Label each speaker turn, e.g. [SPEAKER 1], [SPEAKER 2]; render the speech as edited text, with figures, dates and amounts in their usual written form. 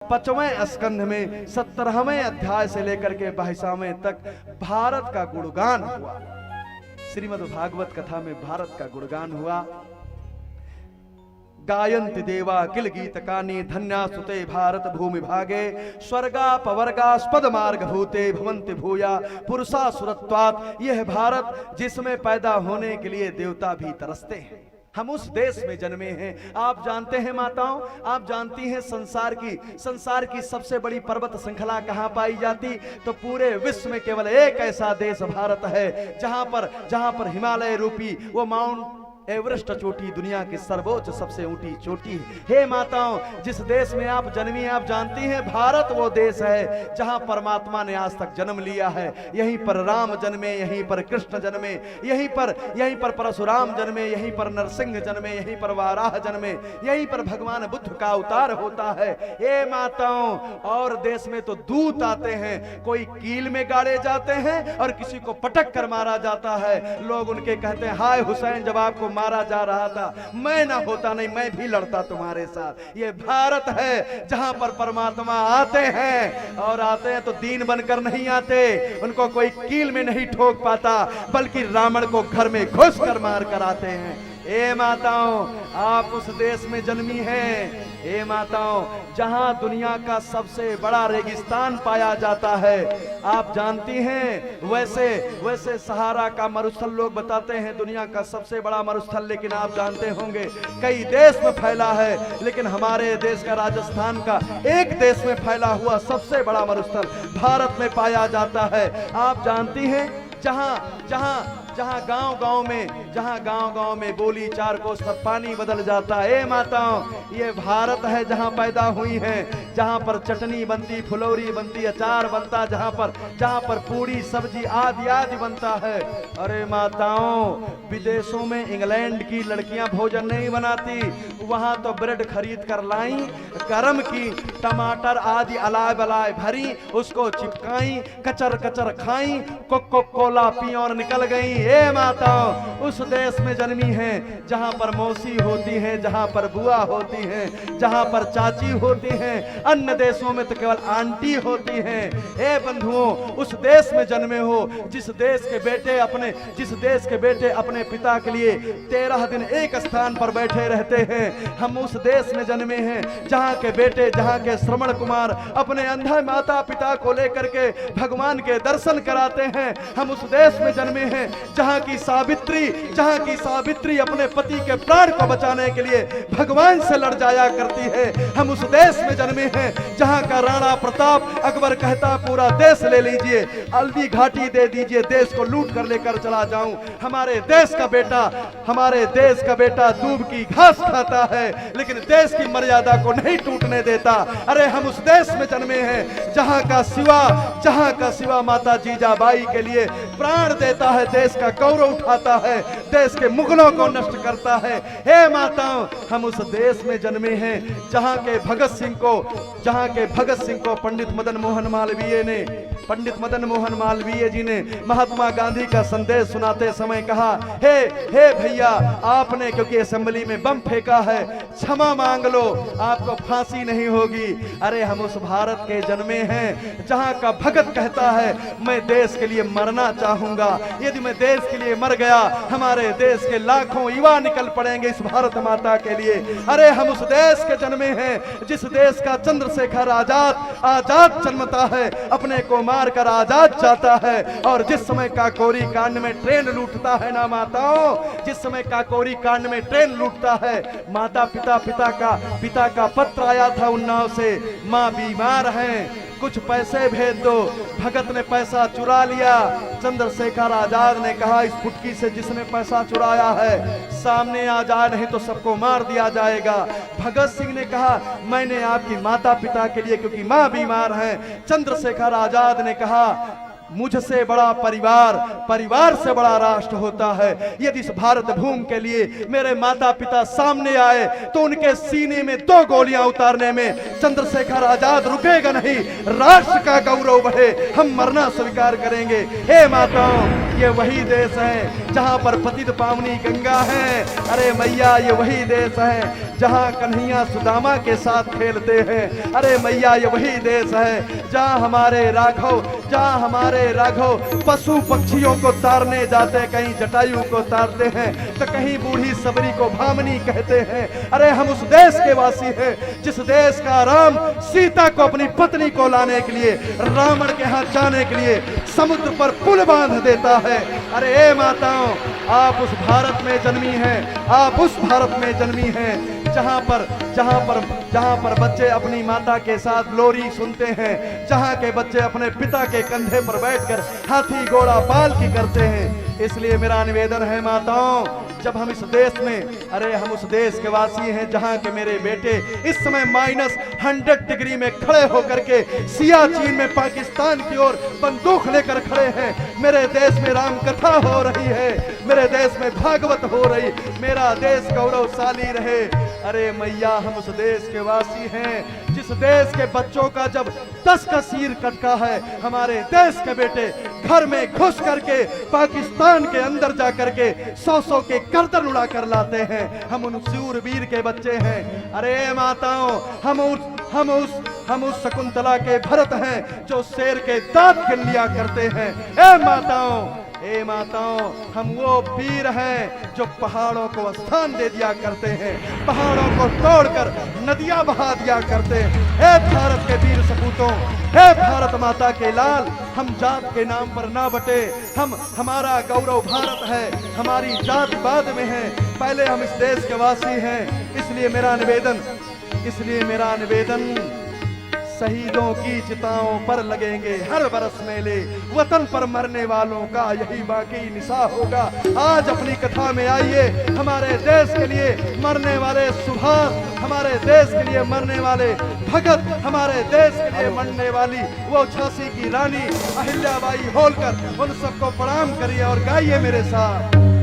[SPEAKER 1] 5वें स्कंध में 17वें अध्याय से लेकर के 22वें तक भारत का गुणगान हुआ। श्रीमद् भागवत कथा में भारत का गुणगान हुआ। गायन्ति देवा किल गीत कानी धन्या सुते भारत भूमि भागे स्वर्गा पवर्गास्पद मार्ग भूते भवन्ति भूया पुरुषा सुरत्वात्। यह भारत जिसमें पैदा होने के लिए देवता भी तरसते हैं। हम उस देश में जन्मे हैं। आप जानते हैं माताओं, आप जानती हैं संसार की सबसे बड़ी पर्वत श्रृंखला कहाँ पाई जाती? तो पूरे विश्व में केवल एक ऐसा देश भारत है जहां पर हिमालय रूपी वो माउंट एवरेस्ट चोटी दुनिया की सर्वोच्च सबसे ऊंची चोटी है। हे माताओं, जिस देश में आप जन्मी आप जानती हैं, भारत वो देश है जहां परमात्मा ने आज तक जन्म लिया है। यहीं पर राम जन्मे, यहीं पर कृष्ण जन्मे, यहीं पर परशुराम जन्मे, यहीं पर नरसिंह जन्मे, यहीं पर वाराह जन्मे, यहीं पर भगवान बुद्ध का अवतार होता है। हे माताओं, और देश में तो दूत आते हैं, कोई कील में गाड़े जाते हैं और किसी को पटक कर मारा जाता है। लोग उनके कहते हैं, हाय हुसैन, जब आपको मारा जा रहा था मैं ना होता, नहीं मैं भी लड़ता तुम्हारे साथ। ये भारत है जहां पर परमात्मा आते हैं, और आते हैं तो दीन बनकर नहीं आते, उनको कोई कील में नहीं ठोक पाता, बल्कि रावण को घर में घुस कर मार कर आते हैं। ए माताओं, आप उस देश में जन्मी हैं। ए माताओं, जहां दुनिया का सबसे बड़ा रेगिस्तान पाया जाता है। आप जानती हैं, वैसे सहारा का मरुस्थल लोग बताते हैं दुनिया का सबसे बड़ा मरुस्थल, लेकिन आप जानते होंगे कई देश में फैला है, लेकिन हमारे देश का राजस्थान का एक देश में फैला हुआ सबसे बड़ा मरुस्थल भारत में पाया जाता है। आप जानती हैं, जहां गांव-गांव में बोली 4 कोस पर पानी बदल जाता है। माताओं, ये भारत है जहां पैदा हुई हैं, जहां पर चटनी बनती, फुलौरी बनती, अचार बनता, जहां पर पूरी सब्जी आदि बनता है। अरे माताओं, विदेशों में इंग्लैंड की लड़कियां भोजन नहीं बनाती, वहां तो ब्रेड खरीद कर लाई, गरम की, टमाटर आदि अलाय बलाय भरी, उसको चिपकाई, कचर खाई, कोको कोला पी और निकल गई। ए माताओं, उस देश में जन्मी हैं जहां पर मौसी होती हैं, जहां पर बुआ होती हैं, जहां पर चाची होती हैं। अन्य देशों में तो केवल आंटी होती हैं। ए बंधुओं, उस देश में जन्मे हो जिस देश के बेटे अपने पिता के लिए 13 दिन एक स्थान पर बैठे रहते हैं। हम उस देश में जन्मे हैं जहां के बेटे, जहां के श्रवण कुमार अपने अंधा माता पिता को लेकर के भगवान के दर्शन कराते हैं। हम उस देश में जन्मे हैं जहां की सावित्री अपने पति के प्राण को बचाने के लिए भगवान से लड़ जाया करती है। हम उस देश में जन्मे हैं जहां का राणा प्रताप अकबर कहता, पूरा देश ले लीजिए, हल्दी घाटी दे दीजिए, देश को लूट कर लेकर चला जाऊं। हमारे देश का बेटा दूब की घास खाता है, लेकिन देश की मर्यादा को नहीं टूटने देता। अरे हम उस देश में जन्मे हैं जहां का शिवा माता जीजाबाई के लिए प्राण देता है, देश का गौरव उठाता है, देश के मुगलों को नष्ट करता है। हे माताओं, हम उस देश में जन्मे हैं जहां के भगत सिंह को पंडित मदन मोहन मालवीय जी ने महात्मा गांधी का संदेश सुनाते समय कहा, हे भैया, आपने क्योंकि असेंबली में बम फेंका है, क्षमा मांग लो, आपको फांसी नहीं होगी। अरे हम उस भारत के जन्मे हैं जहां का भगत कहता है, मैं देश के लिए मरना चाहूंगा, यदि मैं देश के लिए मर गया हमारे देश के लाखों युवा निकल पड़ेंगे इस भारत माता के लिए। अरे हम उस देश के जन्मे हैं जिस देश का चंद्रशेखर आजाद जन्मता है, अपने को मार कर आजाद जाता है। और जिस समय काकोरी कांड में ट्रेन लूटता है ना माताओं, जिस समय काकोरी कांड में ट्रेन लूटता है, माता पिता का पत्र आया था उन्नाव से, माँ बीमार हैं, कुछ पैसे भेज दो। भगत ने पैसा चुरा लिया। चंद्रशेखर आजाद ने कहा, इस फुटकी से जिसने पैसा चुराया है सामने आ जाए, नहीं तो सबको मार दिया जाएगा। भगत सिंह ने कहा, मैंने आपकी माता पिता के लिए, क्योंकि माँ बीमार है। चंद्रशेखर आजाद ने कहा, मुझसे बड़ा परिवार से बड़ा राष्ट्र होता है। यदि इस भारत भूमि के लिए मेरे माता पिता सामने आए तो उनके सीने में 2 गोलियां उतारने में चंद्रशेखर आजाद रुकेगा नहीं। राष्ट्र का गौरव बढ़े, हम मरना स्वीकार करेंगे। हे माताओं, ये वही देश है जहाँ पर पतित पावनी गंगा है। अरे मैया ये वही देश है जहाँ कन्हैया सुदामा के साथ खेलते हैं। अरे मैया ये वही देश है जहाँ हमारे राघव पशु पक्षियों को तारने जाते, कहीं जटायु को तारते हैं तो कहीं बूढ़ी सबरी को भामनी कहते हैं। अरे हम उस देश के वासी हैं जिस देश का राम सीता को अपनी पत्नी को लाने के लिए, रावण के हाथ जाने के लिए समुद्र पर पुल बांध देता है। अरे ए माताओं, आप उस भारत में जन्मी हैं, आप उस भारत में जन्मी हैं जहाँ पर बच्चे अपनी माता के साथ लोरी सुनते हैं, जहाँ के बच्चे अपने पिता के कंधे पर बैठकर हाथी घोड़ा पालकी करते हैं। इसलिए मेरा निवेदन है माताओं, जब हम इस देश में, अरे हम उस देश के वासी हैं जहाँ के मेरे बेटे इस समय -100 डिग्री में खड़े होकर के सियाचिन में पाकिस्तान की ओर बंदूक लेकर खड़े हैं। मेरे देश में राम कथा हो रही है, मेरे देश में भागवत हो रही, मेरा देश गौरवशाली रहे। अरे मैया हम उस देश के वासी हैं जिस देश के बच्चों का जब 10 का सिर कटका है, हमारे देश के बेटे घर में घुस करके पाकिस्तान के अंदर जा करके 100 के गर्दन उड़ा कर लाते हैं। हम उन शूरवीर के बच्चे हैं। अरे माताओं, हम उस शकुंतला के भरत हैं जो शेर के दांत गिन लिया करते हैं। ए माताओं, हम वो वीर हैं जो पहाड़ों को स्थान दे दिया करते हैं, पहाड़ों को तोड़कर नदियां बहा दिया करते हैं। हे भारत के वीर सपूतों, हे भारत माता के लाल, हम जात के नाम पर ना बटे। हमारा गौरव भारत है, हमारी जात बाद में है, पहले हम इस देश के वासी हैं। इसलिए मेरा निवेदन शहीदों की चिताओं पर लगेंगे हर बरस मेले, वतन पर मरने वालों का यही बाकी निशा होगा। आज अपनी कथा में आइए, हमारे देश के लिए मरने वाले सुभाष, हमारे देश के लिए मरने वाले भगत, हमारे देश के लिए मरने वाली वो झांसी की रानी अहिल्याबाई होलकर, उन सबको प्रणाम करिए और गाइए मेरे साथ।